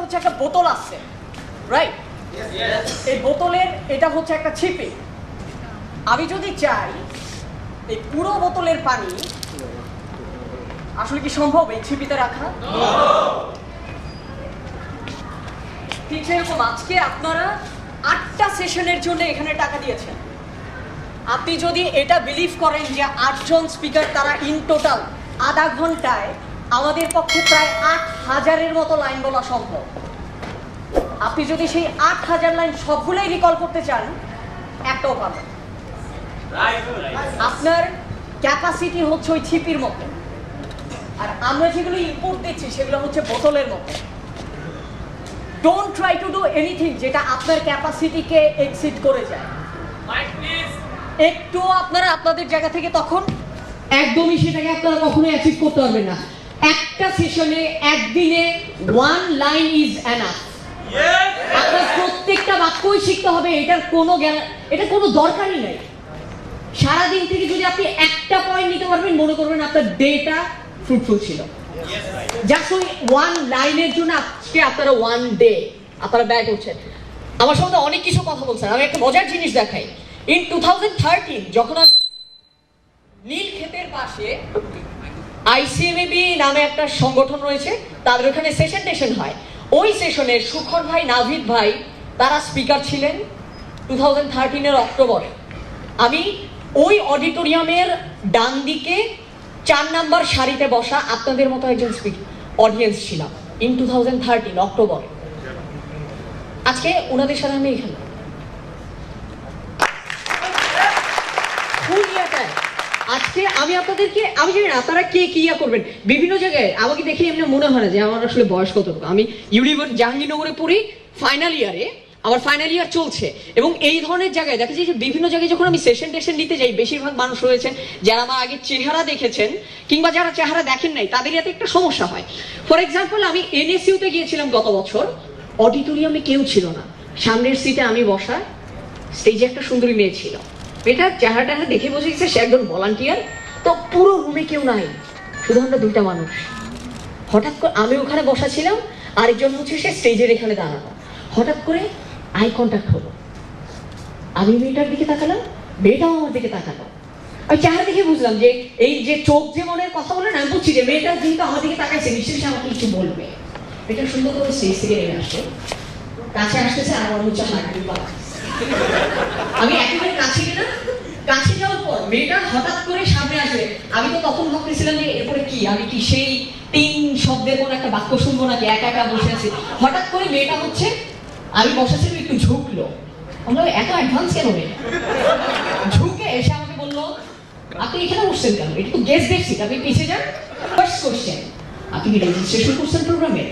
হচ্ছে একটা বোতল আছে, রাইট? এই বোতলের এটা হচ্ছে একটা ছিপি। আমি যদি চাই এই পুরো বোতলের পানি আসলে কি সম্ভব এই ছিপিতে রাখা? ঠিক সেরকম আজকে আপনারা 8টা সেশনের জন্য এখানে টাকা দিয়েছেন। আপনি যদি এটা বিলিভ করেন যে 8জন স্পিকার তারা ইন টোটাল আধা ঘন্টায় আমাদের পক্ষে প্রায় 8000-এর মতো লাইন বলা সম্ভব। আপনি যদি সেই 8000 লাইন সবগুলোই রিকল করতে চান, একটাও পাবেন। আপনার ক্যাপাসিটি হচ্ছে ওই ছিপির মতো, আর আমরা যেগুলো ইম্পোর্ট দিচ্ছি সেগুলো হচ্ছে বোতলের মতো। Don't try to do anything যেটা আপনার ক্যাপাসিটিকে এক্সিড করে যায়। একটু আপনারা আপনাদের জায়গা থেকে তখন একদমই সেটাকে আপনারা কখনোই অ্যাচিভ করতে পারবেন না। একটা সেশনে একদিনে 1 লাইন ইজ এনাফ। আপনার প্রত্যেকটা বাক্যই শিখতে হবে, এটার কোনো দরকারই নাই। সারাদিন থেকে যদি আপনি একটা পয়েন্ট নিতে পারবেন, মনে করবেন আপনার ডেটা ফ্রুটফুল ছিল। জাস্ট ওই 1 লাইনের জন্য আজকে আপনারা 1 ডে আপনারা ব্যয় করছেন। আমার সঙ্গে অনেক কিছু কথা বলছেন, আমি একটা মজার জিনিস দেখাই। ইন 2013 যখন আমি নীলক্ষেতের পাশে আইসিএমএবি নামে একটা সংগঠন রয়েছে, তাদের ওখানে সেশন হয়। ওই সেশনে সুখর ভাই, নাভিদ ভাই তারা স্পিকার ছিলেন 2013-এর অক্টোবরে। আমি ওই অডিটোরিয়ামের ডান দিকে 4 নাম্বার সারিতে বসা আপনাদের মতো একজন অডিয়েন্স ছিলাম ইন 2013 অক্টোবরে। আজকে ওনাদের সাথে আমি এখানে আজকে আমি আপনাদেরকে, আমি জানি না আপনারা কে কি করবেন। বিভিন্ন জায়গায় আমাকে দেখে এমনি মনে হয় না যে আমার আসলে বয়স কতটুকু। আমি জাহাঙ্গীরনগরে পড়ি, ফাইনাল ইয়ারে, আমার ফাইনাল ইয়ার চলছে। এবং এই ধরনের জায়গায় দেখা যায় যে বিভিন্ন জায়গায় যখন আমি সেশন নিতে যাই, বেশিরভাগ মানুষ রয়েছেন যারা আমার আগে চেহারা দেখেছেন কিংবা যারা চেহারা দেখেন নাই, তাদের এতে একটা সমস্যা হয়। ফর এক্সাম্পল, আমি এনএসইউতে গিয়েছিলাম গত বছর, অডিটোরিয়ামে কেউ ছিল না, সামনের সিটে আমি বসা, স্টেজে একটা সুন্দরী মেয়ে ছিল। এটা চেহারাটা দেখে বোঝা গেছে সে একজন ভলান্টিয়ার। তো পুরো রুমে কেউ নাই, শুধু আমরা 2টা মানুষ। হঠাৎ করে আমি ওখানে বসা ছিলাম, আরেকজন হচ্ছে সে স্টেজের এখানে দাঁড়ানো। হঠাৎ করে আই কন্ট্যাক্ট হলো, আমি মেয়েটার দিকে তাকালাম, মেয়েটাও আমার দিকে তাকালো। আমি চেহারা দেখে বুঝলাম যে এই যে চোখ যে মনের কথা বলে না, আমি বুঝছি যে মেয়েটা যেহেতু আমার দিকে তাকাইছে নিশ্চয়ই আমাকে কিছু বলবে। এটা সুন্দর করে স্টেজ থেকে নেমে আসছে, কাছে আসতেছে, আর আমার হচ্ছে হাঁটু পা। আমি একেবারে কাছে যাওয়ার পর মেয়েটা হঠাৎ করে সামনে আসবে। আমি তো তখন ভাবতেছিলাম যে এরপরে কি, আমি কি সেই 3 শব্দের কোন একটা বাক্য শুনবো নাকি, একা একা বসে আছি। হঠাৎ করে মেয়েটা হচ্ছে, আমি বসেছিলাম, একটু ঝুঁকলো। আমরা এত অ্যাডভান্স কেন মেয়ে, ঝুঁকে এসে আমাকে বললো, আপনি এখানে বসছেন কেন? এটা তো গেস্ট দেখছি, আপনি পিছিয়ে যান। ফার্স্ট কোশ্চেন, আপনি কি রেজিস্ট্রেশন করছেন প্রোগ্রামে?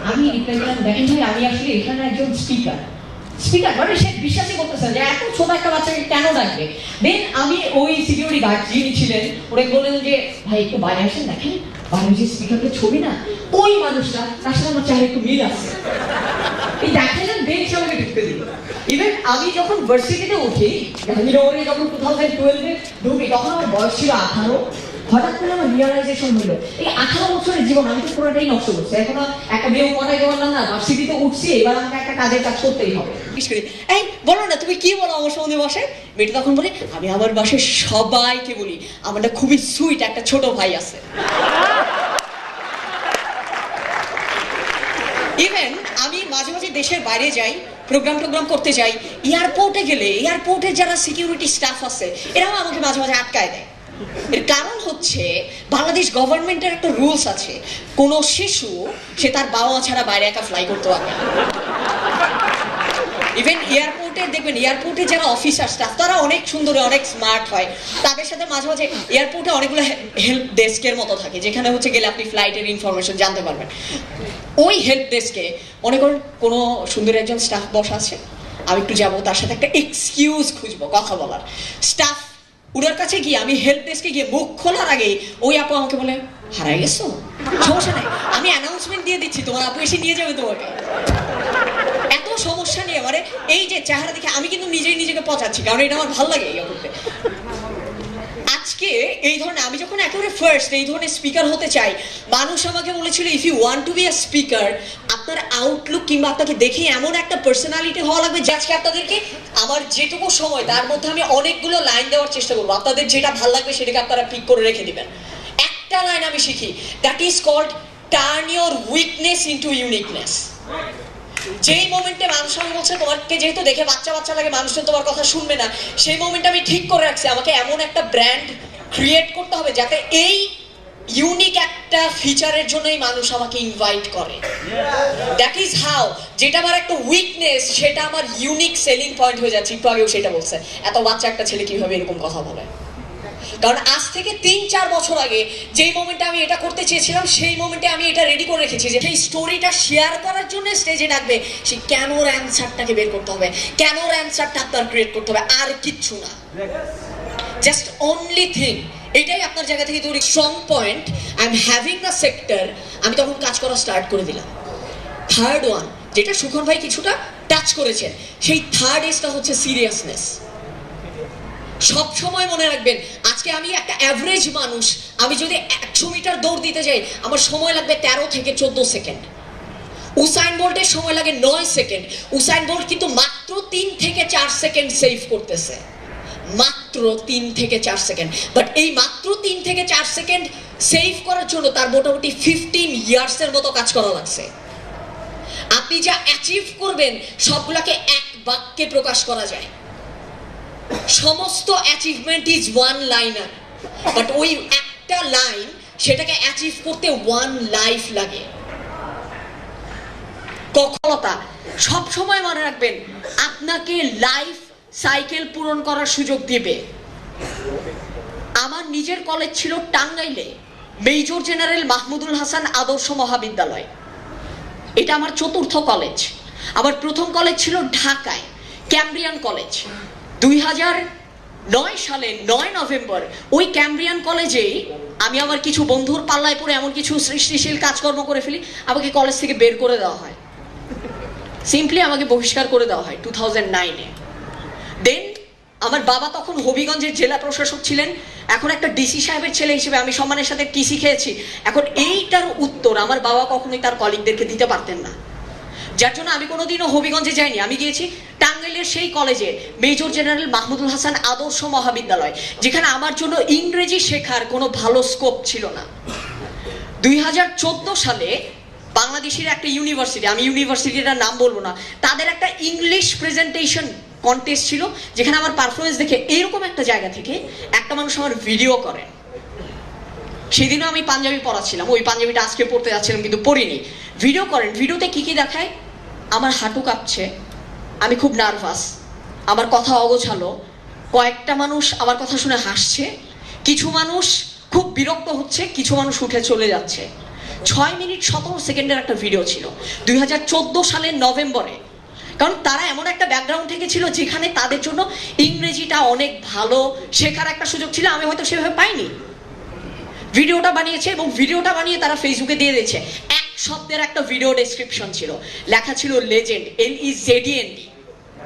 আমি রিপ্লাই দিলাম, দেখেন ভাই, আমি আসলে এখানে একজন স্পিকার মানে সে বিশ্বাসই করতেছে যে এত ছোট একটা বাচ্চাকে কেন ডাকবে। দেন আমি ওই সিকিউরিটি গার্ড যিনি ছিলেন ওনাকে বললেন যে ভাই একটু বাইরে আসেন, দেখেন বাইরে যে স্পিকারকে ছবি না, ওই মানুষটা, তার সাথে আমার চেহারা একটু মিল আছে। এই দেখালেন, দেন সে আমাকে ঢুকতে দিল। ইভেন আমি যখন ভার্সিটিতে উঠি, জাহাঙ্গীরনগরে যখন 2012-এ ঢুকি, তখন আমার বয়স ছিল 18। হঠাৎ করে আমার রিয়ালাইজেশন হলো, এই 18 বছরের জীবন আমি তো পুরোটাই নষ্ট করছি। এখনো একটা মেয়ে পড়াইতে পারলাম না, ভার্সিটিতে উঠছি, এবার আমাকে একটা কাজের কাজ করতেই হবে। এই বলো না, তুমি কি বলো আমার সঙ্গে বসে? মেয়েটা তখন বলে, আমি আমার বাসায় সবাইকে বলি আমার না খুবই সুইট একটা ছোট ভাই আছে। ইভেন আমি মাঝে মাঝে দেশের বাইরে যাই, প্রোগ্রাম করতে যাই, এয়ারপোর্টে গেলে এয়ারপোর্টে যারা সিকিউরিটি স্টাফ আছে এরাও আমাকে মাঝে মাঝে আটকায় দেয়। এর কারণ হচ্ছে বাংলাদেশ গভর্নমেন্টের একটা রুলস আছে, কোন শিশু সে তার বাবা মা ছাড়া বাইরে একা ফ্লাই করতে পারবে না। ইভেন এয়ারপোর্টে দেখবেন, এয়ারপোর্টে যারা অফিসার স্টাফ তারা অনেক সুন্দর, অনেক স্মার্ট হয়। তাদের সাথে মাঝে মাঝে এয়ারপোর্টে অনেকগুলো হেল্প ডেস্কের মতো থাকে, যেখানে হচ্ছে গেলে আপনি ফ্লাইটের ইনফরমেশন জানতে পারবেন। ওই হেল্প ডেস্কে মনে করেন কোনো সুন্দর একজন স্টাফ বসা আছে, আমি একটু যাবো তার সাথে একটা এক্সকিউজ খুঁজবো কথা বলার। স্টাফ ওনার কাছে গিয়ে আমি হেল্প ডেস্কে গিয়ে মুখ খোলার আগে ওই আপু আমাকে বলে, হারাই গেছো, সমস্যা নাই, আমি অ্যানাউন্সমেন্ট দিয়ে দিচ্ছি, তোমার আপু এসে নিয়ে যাবে তোমাকে। এত সমস্যা নিয়ে মানে এই যে চেহারা দেখে আমি কিন্তু নিজেই নিজেকে পচাচ্ছি, কারণ এটা আমার ভালো লাগে এই করতে। আজকে আজকে এই ধরনের আমি যখন একেবারে ফার্স্ট এই ধরনের স্পিকার হতে চাই, মানুষ আমাকে বলেছিল if you want to be a speaker, আপনার আউটলুক কিংবা আপনাকে দেখে এমন একটা পার্সোনালিটি হওয়া লাগবে যে আজকে আপনাদেরকে আমার যেটুকু সময় তার মধ্যে আমি অনেকগুলো লাইন দেওয়ার চেষ্টা করবো, আপনাদের যেটা ভালো লাগবে সেটাকে আপনারা পিক করে রেখে দিবেন। একটা লাইন আমি শিখি, that is called turn your weakness into uniqueness. যেই মোমেন্টে মানুষ আমাকে বলছে তোমাকে যেহেতু দেখে বাচ্চা বাচ্চা লাগে, মানুষজন তোমার কথা শুনবে না, সেই মোমেন্টে আমি ঠিক করে রাখছি আমাকে এমন একটা ব্র্যান্ড ক্রিয়েট করতে হবে যাতে এই ইউনিক একটা ফিচারের জন্যই মানুষ আমাকে ইনভাইট করে। দ্যাট ইজ হাউ, যেটা আমার একটা উইকনেস সেটা আমার ইউনিক সেলিং পয়েন্ট হয়ে যাচ্ছে। একটু আগেও সেটা বলছে, এত বাচ্চা একটা ছেলে কিভাবে এরকম কথা বলে। কারণ আজ থেকে 3-4 বছর আগে যেই মোমেন্টে আমি এটা করতে চেয়েছিলাম, সেই মোমেন্টে আমি এটা রেডি করে রেখেছি যে সেই স্টোরিটা শেয়ার করার জন্য স্টেজে ডাকবে, সেই কেনর অ্যান্সারটাকে বের করতে হবে, কেনর অ্যান্সারটা আপনার ক্রিয়েট করতে হবে, আর কিচ্ছু না। জাস্ট অনলি থিং এটাই আপনার জায়গা থেকে তৈরি strong point. I am having the sector. আমি তখন কাজ করা স্টার্ট করে দিলাম। থার্ড ওয়ান, যেটা সুখন ভাই কিছুটা টাচ করেছেন, সেই থার্ড এজটা হচ্ছে সিরিয়াসনেস। সব সময় মনে রাখবেন, আজকে আমি একটা অ্যাভারেজ মানুষ, আমি যদি 100 মিটার দৌড় দিতে যাই আমার সময় লাগবে 13 থেকে 14 সেকেন্ড। উসাইন বোল্টের সময় লাগে 9 সেকেন্ড। উসাইন বোল্ট কিন্তু মাত্র 3 থেকে 4 সেকেন্ড সেভ করতেছে, মাত্র 3 থেকে 4 সেকেন্ড। বাট এই মাত্র 3 থেকে 4 সেকেন্ড সেভ করার জন্য তার মোটামুটি 15 ইয়ার্সের মতো কাজ করা লাগছে। আপনি যা অ্যাচিভ করবেন সবগুলোকে এক বাক্যে প্রকাশ করা যায়। সমস্ত achievement is one liner, but ওই একটা লাইন সেটাকে অ্যাচিভ করতে 1 লাইফ লাগে। কখনতা সব সময় মনে রাখবেন, আপনাকে লাইফ সাইকেল পূরণ করার সুযোগ দিবে। আমার নিজের কলেজ ছিল টাঙ্গাইলে, মেজর জেনারেল মাহমুদুল হাসান আদর্শ মহাবিদ্যালয়। এটা আমার 4র্থ কলেজ। আমার প্রথম কলেজ ছিল ঢাকায়, ক্যামব্রিয়ান কলেজ। 2009 সালে 9 নভেম্বর ওই ক্যামব্রিয়ান কলেজেই আমি আমার কিছু বন্ধুর পাল্লায় পড়ে এমন কিছু সৃষ্টিশীল কাজকর্ম করে ফেলি, আমাকে কলেজ থেকে বের করে দেওয়া হয়। সিম্পলি আমাকে বহিষ্কার করে দেওয়া হয় 2009-এ। দেন আমার বাবা তখন হবিগঞ্জের জেলা প্রশাসক ছিলেন। এখন একটা ডিসি সাহেবের ছেলে হিসেবে আমি সম্মানের সাথে টিসি খেয়েছি। এখন এইটার উত্তর আমার বাবা কখনোই তার কলিগদেরকে দিতে পারতেন না, যার জন্য আমি কোনোদিনও হবিগঞ্জে যাইনি। আমি গিয়েছি টাঙ্গাইলের সেই কলেজে, মেজর জেনারেল মাহমুদুল হাসান আদর্শ মহাবিদ্যালয়, যেখানে আমার জন্য ইংরেজি শেখার কোনো ভালো স্কোপ ছিল না। 2014 সালে বাংলাদেশের একটা ইউনিভার্সিটি, আমি ইউনিভার্সিটিটার নাম বলবো না, তাদের একটা ইংলিশ প্রেজেন্টেশন কন্টেস্ট ছিল, যেখানে আমার পারফরমেন্স দেখে এইরকম একটা জায়গা থেকে একটা মানুষ আমার ভিডিও করেন। সেদিনও আমি পাঞ্জাবি পরাচ্ছিলাম, ওই পাঞ্জাবিটা আজকে পড়তে যাচ্ছিলাম কিন্তু পরিনি। ভিডিও করেন, ভিডিওতে কি কি দেখায়, আমার হাঁটু কাঁপছে, আমি খুব নার্ভাস, আমার কথা অগোছালো, কয়েকটা মানুষ আমার কথা শুনে হাসছে, কিছু মানুষ খুব বিরক্ত হচ্ছে, কিছু মানুষ উঠে চলে যাচ্ছে। 6 মিনিট 17 সেকেন্ডের একটা ভিডিও ছিল 2014 সালের নভেম্বরে। কারণ তারা এমন একটা ব্যাকগ্রাউন্ড থেকে ছিল যেখানে তাদের জন্য ইংরেজিটা অনেক ভালো শেখার একটা সুযোগ ছিল, আমি হয়তো সেভাবে পাইনি। ভিডিওটা বানিয়েছে এবং ভিডিওটা বানিয়ে তারা ফেসবুকে দিয়ে দিয়েছে। 1 শব্দের একটা ভিডিও ডেসক্রিপশন ছিল, লেখা ছিল লেজেন্ড, LEZEND।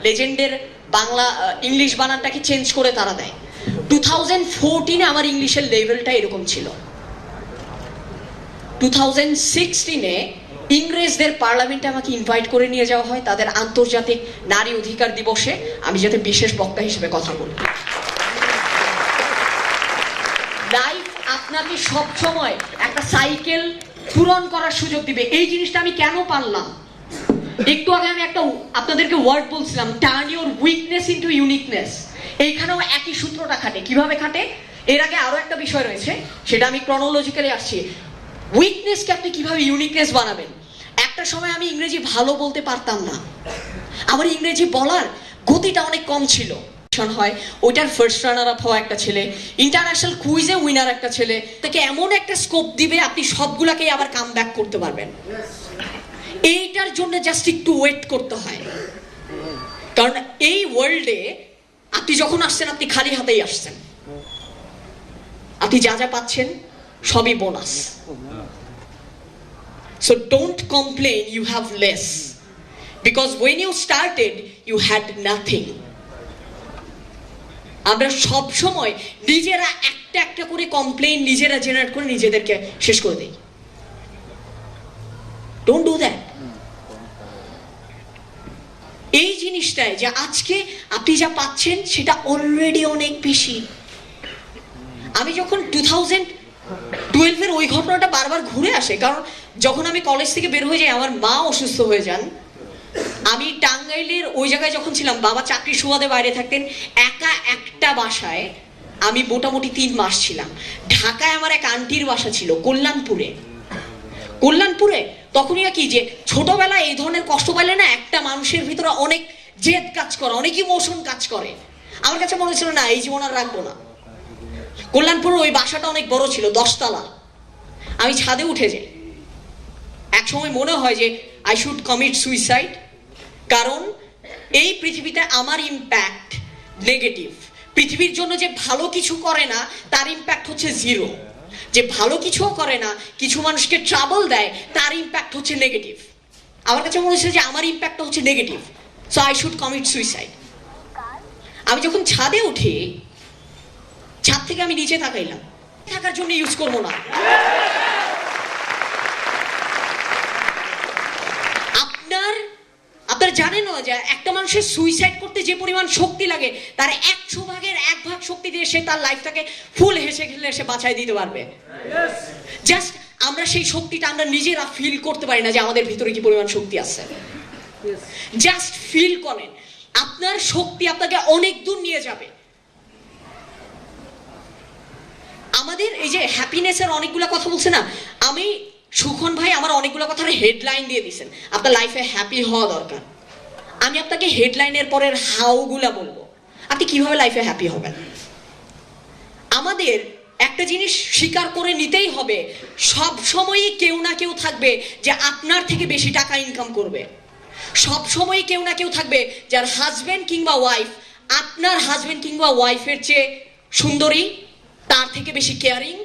লেজেন্ডের বাংলা ইংলিশ বানানটাকে চেঞ্জ করে তারা দেয়। 2014-এ আমার ইংলিশের লেভেলটা এরকম ছিল। 2016-এ ইংরেজদের পার্লামেন্টে আমাকে ইনভাইট করে নিয়ে যাওয়া হয় তাদের আন্তর্জাতিক নারী অধিকার দিবসে, আমি যাতে বিশেষ বক্তা হিসেবে কথা বলি। লাইফ আপনাকে সব সময় একটা সাইকেল পূরণ করার সুযোগ দিবে। এই জিনিসটা আমি কেন পারলাম, একটু আগে আমি একটা আপনাদেরকে ওয়ার্ড বলছিলাম, turn your weakness into uniqueness. এইখানেও একই সূত্রটা খাটে। কিভাবে খাটে? এর আগে আরো একটা বিষয় রয়েছে, সেটা আমি ক্রনোলজিক্যালি আসছি। উইকনেসকে আপনি কিভাবে ইউনিকনেস বানাবেন। একটা সময় আমি ইংরেজি ভালো বলতে পারতাম না, আমার ইংরেজি বলার গতিটা অনেক কম ছিল। হয় ওইটার ফার্স্ট রানার আপ হওয়া একটা ছেলে, ইন্টারন্যাশনাল কুইজে উইনার একটা ছেলে, তাকে এমন একটা স্কোপ দিবে আপনি সবগুলাকেই আবার কাম ব্যাক করতে পারবেন। এইটার জন্য জাস্ট একটু ওয়েট করতে হয়, কারণ এই ওয়ার্ল্ডে আপনি যখন আসছেন আপনি খালি হাতেই আসছেন, আপনি যা যা পাচ্ছেন সবই bonus. So don't complain you have less, because when you started you had nothing. আমরা সব সময় নিজেরা একটা একটা করে কমপ্লেইন নিজেরা জেনারেট করে নিজেদেরকে শেষ করে দিই। Don't do that. এই জিনিসটাই যে আজকে আপনি যা পাচ্ছেন সেটা অলরেডি অনেক বেশি। আমি যখন 2012-এর ওই ঘটনাটা বারবার ঘুরে আসে, কারণ যখন আমি কলেজ থেকে বের হয়ে যাই আমার মা অসুস্থ হয়ে যান। আমি টাঙ্গাইলের ওই জায়গায় যখন ছিলাম, বাবা চাকরির সুবাদে বাইরে থাকতেন, একা একটা বাসায় আমি মোটামুটি 3 মাস ছিলাম। ঢাকায় আমার এক আন্টির বাসা ছিল কল্যাণপুরে। তখনই কি যে ছোটবেলায় এই ধরনের কষ্ট পাইলে না একটা মানুষের ভিতরে অনেক জেদ কাজ করে, অনেক ইমোশন কাজ করে। আমার কাছে মনে ছিল না এই জীবন আর রাখবো না। কল্যাণপুরের ওই বাসাটা অনেক বড় ছিল, 10 তলা। আমি ছাদে উঠে যাই। এক সময় মনে হয় যে আই শুড কমিট সুইসাইড, কারণ এই পৃথিবীতে আমার ইম্প্যাক্ট নেগেটিভ। পৃথিবীর জন্য যে ভালো কিছু করে না তার ইম্প্যাক্ট হচ্ছে 0। যে ভালো কিছুও করে না, কিছু মানুষকে ট্রাবল দেয়, তার ইম্প্যাক্ট হচ্ছে নেগেটিভ। আমার কাছে মনে হচ্ছে যে আমার ইম্প্যাক্টটা হচ্ছে negative, so I should commit suicide. আমি যখন ছাদে উঠি, ছাদ থেকে আমি নিচে তাকাইলাম, থাকার জন্য ইউজ করবো না। আপনারা জানেন না যে একটা মানুষের সুইসাইড করতে যে পরিমাণ শক্তি লাগে, তার 100 ভাগের 1 ভাগ শক্তি দিয়ে সে তার লাইফটাকে ফুল হেসে খেলে সে বাঁচাই দিতে পারবে। জাস্ট আমরা সেই শক্তিটা আমরা নিজেরা ফিল করতে পারি না যে আমাদের ভিতরে কি পরিমাণ শক্তি আছে। জাস্ট ফিল করেন, আপনার শক্তি আপনাকে অনেক দূর নিয়ে যাবে। আমাদের এই যে হ্যাপিনেসের অনেকগুলো কথা বলছে না, আমি সুখন ভাই আমার অনেকগুলো কথার হেডলাইন দিয়ে দিয়েছেন, আপনার লাইফে হ্যাপি হওয়া দরকার। আমি আপনাকে হেডলাইনের পরের হাউগুলা বলবো, আপনি কিভাবে লাইফে হ্যাপি হবেন। আমাদের একটা জিনিস স্বীকার করে নিতেই হবে, সব সময়ই কেউ না কেউ থাকবে যে আপনার থেকে বেশি টাকা ইনকাম করবে। সব সময়ই কেউ না কেউ থাকবে যার হাজবেন্ড কিংবা ওয়াইফ আপনার হাজবেন্ড কিংবা ওয়াইফের চেয়ে সুন্দরী, তার থেকে বেশি কেয়ারিং,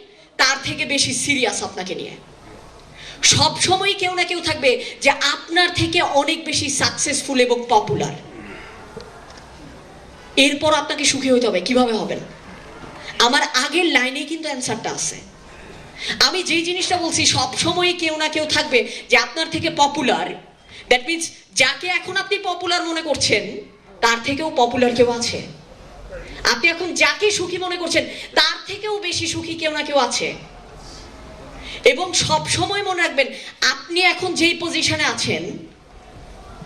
তার থেকে বেশি সিরিয়াস আপনাকে নিয়ে। সব সময় কেউ না কেউ থাকবে যে আপনার থেকে অনেক বেশি সাকসেসফুল এবং পপুলার। এরপর আপনাকে সুখী হতে হবে। কিভাবে হবেন? আমার আগের লাইনে কিন্তু অ্যান্সারটা আছে। আমি যেই জিনিসটা বলছি, সব সময় কেউ না কেউ থাকবে যে আপনার থেকে পপুলার। দ্যাট মিনস যাকে এখন আপনি পপুলার মনে করছেন তার থেকেও পপুলার কেউ আছে। আপনি এখন যাকে সুখী মনে করছেন তার থেকেও বেশি সুখী কেউ না কেউ আছে। এবং সব সময় মনে রাখবেন, আপনি এখন যেই পজিশনে আছেন,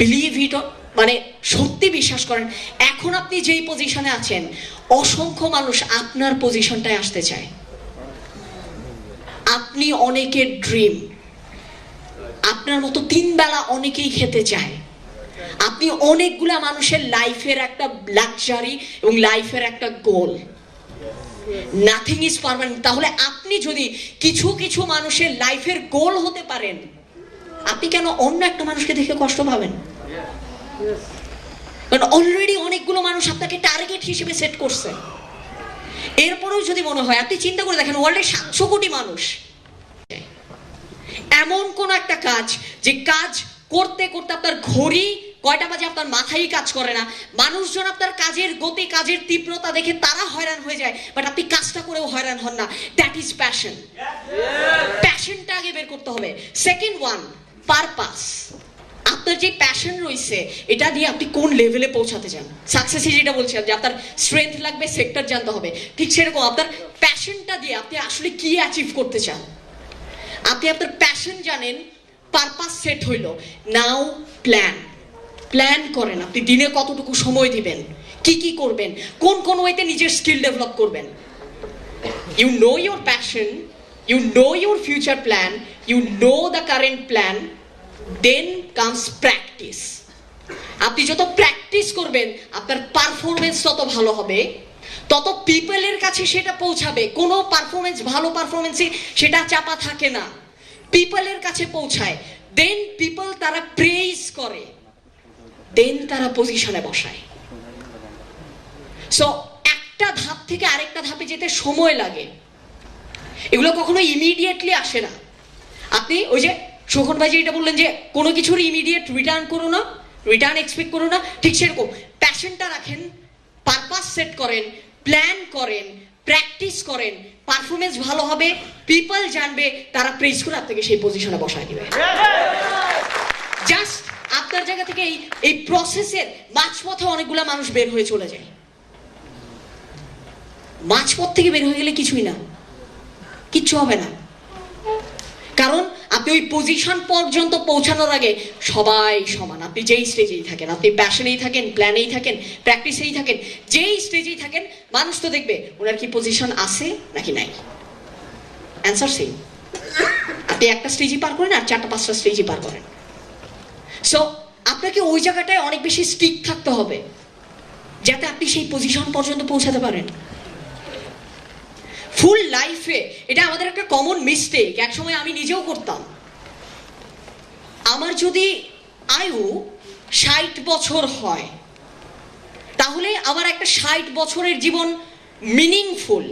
বিলিভ ইট, মানে সত্যি বিশ্বাস করেন, এখন আপনি যেই পজিশনে আছেন অসংখ্য মানুষ আপনার পজিশনটায় আসতে চায়। আপনি অনেকের ড্রিম, আপনার মতো 3 বেলা অনেকেই খেতে চায়। আপনি অনেকগুলা মানুষের লাইফের একটা লাক্সারি এবং লাইফের একটা গোল। Nothing is permanent. তাহলে আপনি যদি কিছু কিছু মানুষের লাইফের গোল হতে পারেন, আপনি কেন অন্য একটা মানুষকে দেখে কষ্ট পাবেন? কারণ অলরেডি অনেকগুলো মানুষ আপনাকে টার্গেট হিসেবে সেট করছে। এরপরেও যদি মনে হয়, আপনি চিন্তা করে দেখেন, ওয়ার্ল্ডে 700 কোটি মানুষ, এমন কোন একটা কাজ যে কাজ করতে করতে আপনার ঘড়ি কয়টা বাজে আপনার মাথায় কাজ করে না। মানুষজন আপনার কাজের গতি, কাজের তীব্রতা দেখে তারা হয়রান হয়ে যায়, বাট আপনি কাজটা করেও হয়রান হন না। That is passion. প্যাশনটা আগে বের করতে হবে। Second one, purpose. আপনার যে প্যাশন রয়েছে এটা দিয়ে আপনি কোন লেভেলে পৌঁছাতে চান। সাকসেসে যেটা বলছিলাম যে আপনার স্ট্রেংথ লাগবে, সেক্টর জানতে হবে, ঠিক সেরকম আপনার প্যাশনটা দিয়ে আপনি আসলে কি অ্যাচিভ করতে চান। আপনি আপনার প্যাশন জানেন, পারপাস সেট হইল, নাও প্ল্যান করেন। আপনি দিনে কতটুকু সময় দিবেন, কি কি করবেন, কোন কোন ওয়েতে নিজের স্কিল ডেভেলপ করবেন। You know your passion, you know your future plan, you know the current plan, then comes practice. আপনি যত প্র্যাকটিস করবেন আপনার পারফরমেন্স তত ভালো হবে, তত পিপলের কাছে সেটা পৌঁছাবে। কোনো পারফরমেন্স, ভালো পারফরমেন্সে সেটা চাপা থাকে না, পিপলের কাছে পৌঁছায়। দেন পিপল তারা প্রেইজ করে, দেন তারা পজিশনে বসায়। সো একটা ধাপ থেকে আরেকটা ধাপে যেতে সময় লাগে, এগুলো কখনো ইমিডিয়েটলি আসে না। আপনি ওই যে শোভন ভাই যেটা বললেন যে কোনো কিছুর ইমিডিয়েট রিটার্ন করো না, রিটার্ন এক্সপেক্ট করো না, ঠিক সেরকম প্যাশনটা রাখেন, পারপাস সেট করেন, প্ল্যান করেন, প্র্যাকটিস করেন, পারফরমেন্স ভালো হবে, পিপল জানবে, তারা প্রেজ করে আপনাকে সেই পজিশনে বসায় দিবে। জাস্ট আপনার জায়গা থেকে এই প্রসেসের মাঝপথে অনেকগুলা মানুষ বের হয়ে চলে যায়। মাঝপথ থেকে বের হয়ে গেলে কিছুই না, কিচ্ছু হবে না। কারণ আপনি ওই পজিশন পর্যন্ত পৌঁছানোর আগে সবাই সমান। আপনি যেই স্টেজেই থাকেন, আপনি প্যাশনেই থাকেন, প্ল্যানেই থাকেন, প্র্যাকটিসেই থাকেন, যেই স্টেজেই থাকেন, মানুষ তো দেখবে ওনার কি পজিশন আছে নাকি নাই। Answer same. আপনি একটা স্টেজই পার করেন আর 4-5টা স্টেজই পার করেন। সো আপনাকে ওই জায়গাটায় অনেক বেশি স্টিক থাকতে হবে যাতে আপনি সেই পজিশন পর্যন্ত পৌঁছাতে পারেন। ফুল লাইফে এটা আমাদের একটা কমন মিস্টেক, একসময় আমি নিজেও করতাম। আমার যদি আয়ু 60 বছর হয় তাহলে আমার একটা 60 বছরের জীবন মিনিংফুল।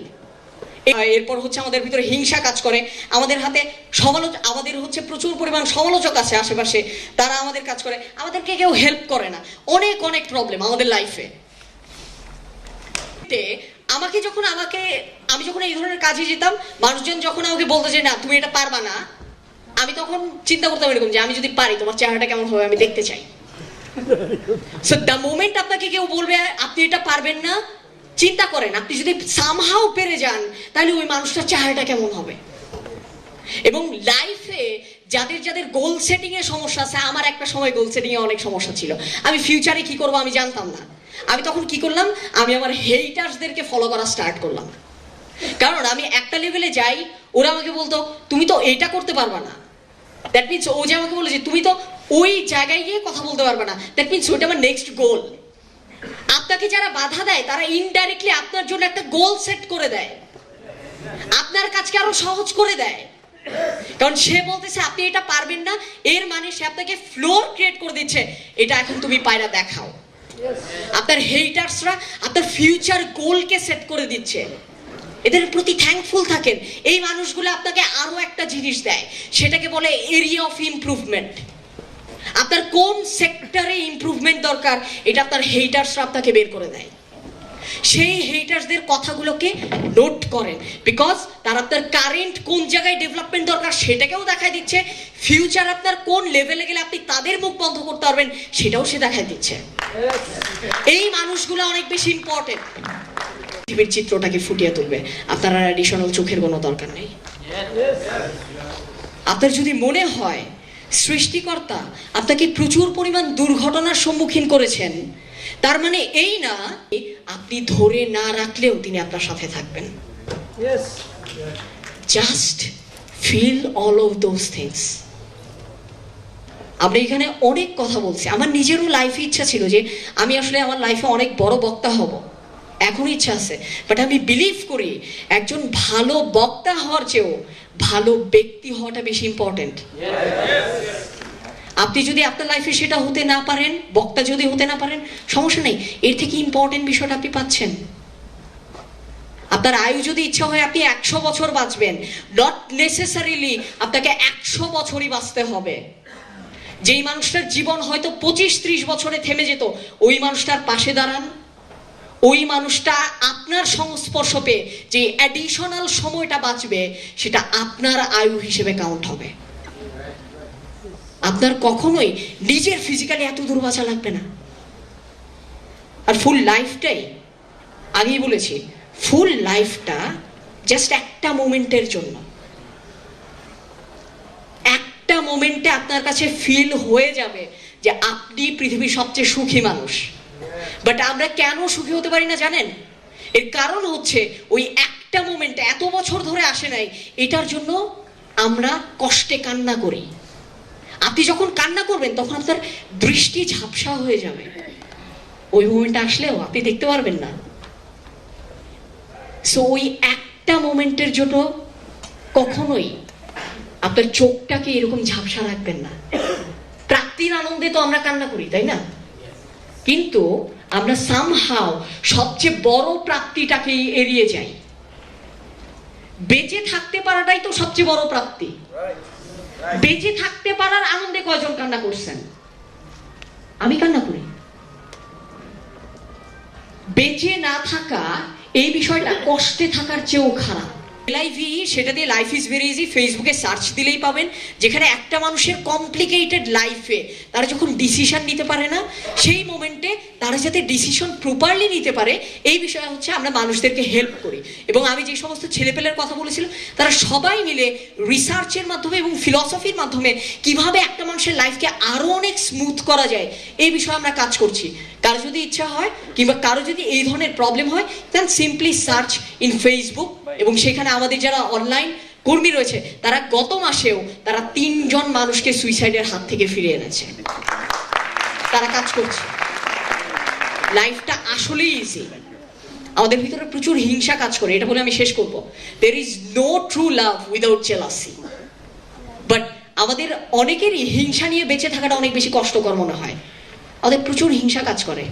এরপর হচ্ছে আমাদের ভিতরে হিংসা কাজ করে, আমাদের হাতে আমাদের হচ্ছে প্রচুর পরিমাণ সমালোচক আছে আশেপাশে, তারা আমাদের কাজ করে, আমাদেরকে কেউ হেল্প করে না, অনেক অনেক প্রবলেম আমাদের লাইফে। আমি যখন এই ধরনের কাজে যেতাম, মানুষজন যখন আমাকে বলতো যে না তুমি এটা পারবা না, আমি তখন চিন্তা করতাম এরকম যে আমি যদি পারি তোমার চেহারাটা কেমন হবে আমি দেখতে চাই। সো দ্য মোমেন্ট আপনাকে কেউ বলবে আপনি এটা পারবেন না, চিন্তা করেন আপনি যদি সামহাও পেরে যান তাহলে ওই মানুষটার চেহারাটা কেমন হবে। এবং লাইফে যাদের যাদের গোল সেটিং এ সমস্যা আছে, আমার একটা সময় গোল সেটিং এ অনেক সমস্যা ছিল, আমি ফিউচারে কি করবো আমি জানতাম না। আমি তখন কি করলাম, আমি আমার হেটার্সদেরকে ফলো করা স্টার্ট করলাম। কারণ আমি একটা লেভেলে যাই, ওরা আমাকে বলতো তুমি তো এটা করতে পারবা না, দ্যাট মিনস ও যে আমাকে বলে যে তুমি তো ওই জায়গায় গিয়ে কথা বলতে পারবে না, দ্যাট মিনস ওইটা আমার নেক্সট গোল। আপনাকে যারা বাধা দেয় তারা ইনডাইরেক্টলি আপনার জন্য একটা গোল সেট করে দেয়, আপনার কাজকে আরো সহজ করে দেয়। কারণ সে বলতেছে আপনি এটা পারবেন না, এর মানে সে আপনাকে ফ্লোর ক্রিয়েট করে দিচ্ছে, এটা এখন তুমি পায়রা দেখাও। আপনার হেটার্সরা আপনার ফিউচার গোলকে সেট করে দিচ্ছে, এদের প্রতি থ্যাঙ্কফুল থাকেন। এই মানুষগুলো আপনাকে আরো একটা জিনিস দেয়, সেটাকে বলে এরিয়া অফ ইমপ্রুভমেন্ট। আপনার কোন সেক্টরে ইমপ্রুভমেন্ট দরকার এটা আপনার হেটার্সরা আপনাকে বের করে দেয়। সেই হেটার্সদের কথাগুলোকে নোট করেন, বিকজ তারা আপনার কারেন্ট কোন জায়গায় ডেভেলপমেন্ট দরকার সেটাকেও দেখায় দিচ্ছে, ফিউচার আপনার কোন লেভেলে গেলে আপনি তাদের মুখ বন্ধ করতে পারবেন সেটাও সে দেখায় দিচ্ছে। এই মানুষগুলো অনেক বেশি ইম্পর্টেন্ট, পৃথিবীর চিত্রটাকে ফুটিয়ে তুলবে। আপনার আর অ্যাডিশনাল চোখের কোনো দরকার নেই। আপনার যদি মনে হয় সৃষ্টিকর্তা আপনাকে প্রচুর পরিমাণ দুর্ঘটনার সম্মুখীন করেছেন, তার মানে এই না আপনি ধরে না রাখলেও তিনি আপনার সাথে থাকবেন। Just feel all of those things. আমরা এখানে অনেক কথা বলছি, আমার নিজেরও লাইফে ইচ্ছা ছিল যে আমি আসলে আমার লাইফে অনেক বড় বক্তা হব, এখন ইচ্ছা আছে, বাট আমি বিলিভ করি একজন ভালো বক্তা হওয়ার চেয়েও ভালো ব্যক্তি হওয়াটা বেশি ইম্পর্টেন্ট। আপনি যদি আপনার লাইফে সেটা হতে না পারেন, বক্তা যদি হতে না পারেন, সমস্যা নেই, এর থেকে ইম্পর্টেন্ট বিষয়টা আপনি পাচ্ছেন। আপনার আয়ু যদি ইচ্ছা হয় আপনি 100 বছর বাঁচবেন, নট নেসেসারিলি আপনাকে 100 বছরই বাঁচতে হবে। যেই মানুষটার জীবন হয়তো 25-30 বছরে থেমে যেত, ওই মানুষটার পাশে দাঁড়ান, ওই মানুষটা আপনার সংস্পর্শ পেয়ে যে অ্যাডিশনাল সময়টা বাঁচবে সেটা আপনার আয়ু হিসেবে কাউন্ট হবে। আপনার কখনোই নিজের ফিজিক্যালি এত দূর বাঁচা লাগবে না। আর ফুল লাইফটাই, আগেই বলেছি, ফুল লাইফটা জাস্ট একটা মোমেন্টের জন্য। একটা মোমেন্টে আপনার কাছে ফিল হয়ে যাবে যে আপনি পৃথিবীর সবচেয়ে সুখী মানুষ। বাট আমরা কেন সুখী হতে পারি না জানেন? এর কারণ হচ্ছে ওই একটা মোমেন্টে এত বছর ধরে আসে নাই, এটার জন্য আমরা কষ্টে কান্না করি। আপনি যখন কান্না করবেন তখন আপনার দৃষ্টি ঝাপসা হয়ে যাবে, ওই মোমেন্টটা আসলেও আপনি দেখতে পারবেন না। সো ওই একটা মোমেন্টের জন্য কখনোই আপনার চোখটাকে এরকম ঝাপসা রাখবেন না। প্রাপ্তির আনন্দে তো আমরা কান্না করি, তাই না? কিন্তু আমরা সামহাও সবচেয়ে বড় প্রাপ্তিটাকেই এড়িয়ে যাই। বেঁচে থাকতে পারাটাই তো সবচেয়ে বড় প্রাপ্তি। বেঁচে থাকতে পারার আনন্দে কয়জন কান্না করছেন? আমি কান্না করি। বেঁচে না থাকা এই বিষয়টা কষ্টে থাকার চেয়েও খারাপ। LIVE সেটা দিয়ে লাইফ ইজ ভেরি ইজি ফেসবুকে সার্চ দিলেই পাবেন, যেখানে একটা মানুষের কমপ্লিকেটেড লাইফে তারা যখন ডিসিশন নিতে পারে না, সেই মোমেন্টে তারা যাতে ডিসিশন প্রপারলি নিতে পারে এই বিষয়ে হচ্ছে আমরা মানুষদেরকে হেল্প করি। এবং আমি যে সমস্ত ছেলেপেলের কথা বলেছিলাম তারা সবাই মিলে রিসার্চের মাধ্যমে এবং ফিলসফির মাধ্যমে কিভাবে একটা মানুষের লাইফকে আরো অনেক স্মুথ করা যায় এই বিষয়ে আমরা কাজ করছি। কারো যদি ইচ্ছা হয় কিংবা কারো যদি এই ধরনের প্রবলেম হয় then simply search in Facebook, এবং সেখানে আমাদের যারা অনলাইন কর্মী রয়েছে তারা গত মাসেও তারা 3 জন মানুষকে সুইসাইডের হাত থেকে ফিরিয়ে এনেছে। তারা কাজ করছে। লাইফটা আসলেই ইজি। আমাদের ভিতরে প্রচুর হিংসা কাজ করে, এটা বলে আমি শেষ করব। There is no true love without jealousy. But আমাদের অনেকেরই হিংসা নিয়ে বেঁচে থাকাটা অনেক বেশি কষ্টকর মনে হয়। আমাদের প্রচুর হিংসা কাজ করে।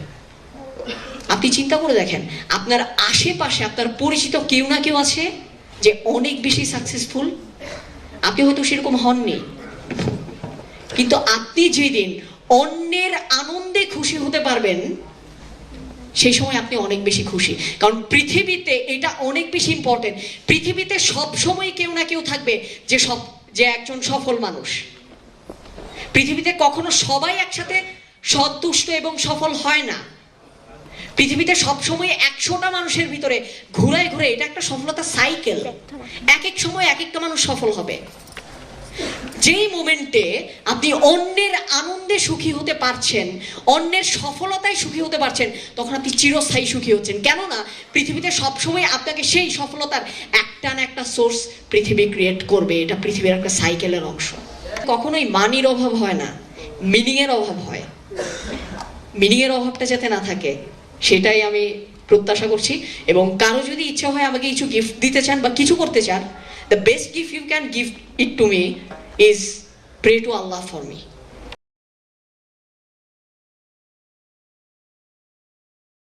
আপনি চিন্তা করে দেখেন, আপনার আশেপাশে আপনার পরিচিত কেউ না কেউ আছে যে অনেক বেশি সাকসেসফুল। আপনি হয়তো সেরকম হননি, কিন্তু আপনি যেদিন অন্যের আনন্দে খুশি হতে পারবেন সেই সময় আপনি অনেক বেশি খুশি। কারণ পৃথিবীতে এটা অনেক বেশি ইম্পর্টেন্ট। পৃথিবীতে সব সময় কেউ না কেউ থাকবে যে একজন সফল মানুষ। পৃথিবীতে কখনো সবাই একসাথে সন্তুষ্ট এবং সফল হয় না। পৃথিবীতে সবসময় 100টা মানুষের ভিতরে ঘুরায় ঘুরে এটা একটা সফলতার সাইকেল। এক এক সময় এক একটা মানুষ সফল হবে। যেই মোমেন্টে আপনি অন্যের আনন্দে সুখী হতে পারছেন, অন্যের সফলতায় সুখী হতে পারছেন, তখন আপনি চিরস্থায়ী সুখী হচ্ছেন। কেননা পৃথিবীতে সবসময় আপনাকে সেই সফলতার একটা না একটা সোর্স পৃথিবী ক্রিয়েট করবে। এটা পৃথিবীর একটা সাইকেলের অংশ। কখনোই মানির অভাব হয় না, মিনিংয়ের অভাব হয়। মিনিংয়ের অভাবটা যাতে না থাকে সেটাই আমি প্রত্যাশা করছি। এবং কারো যদি ইচ্ছা হয় আমাকে কিছু গিফট দিতে চান বা কিছু করতে চান, the best gift you can give it to me is pray to Allah for me.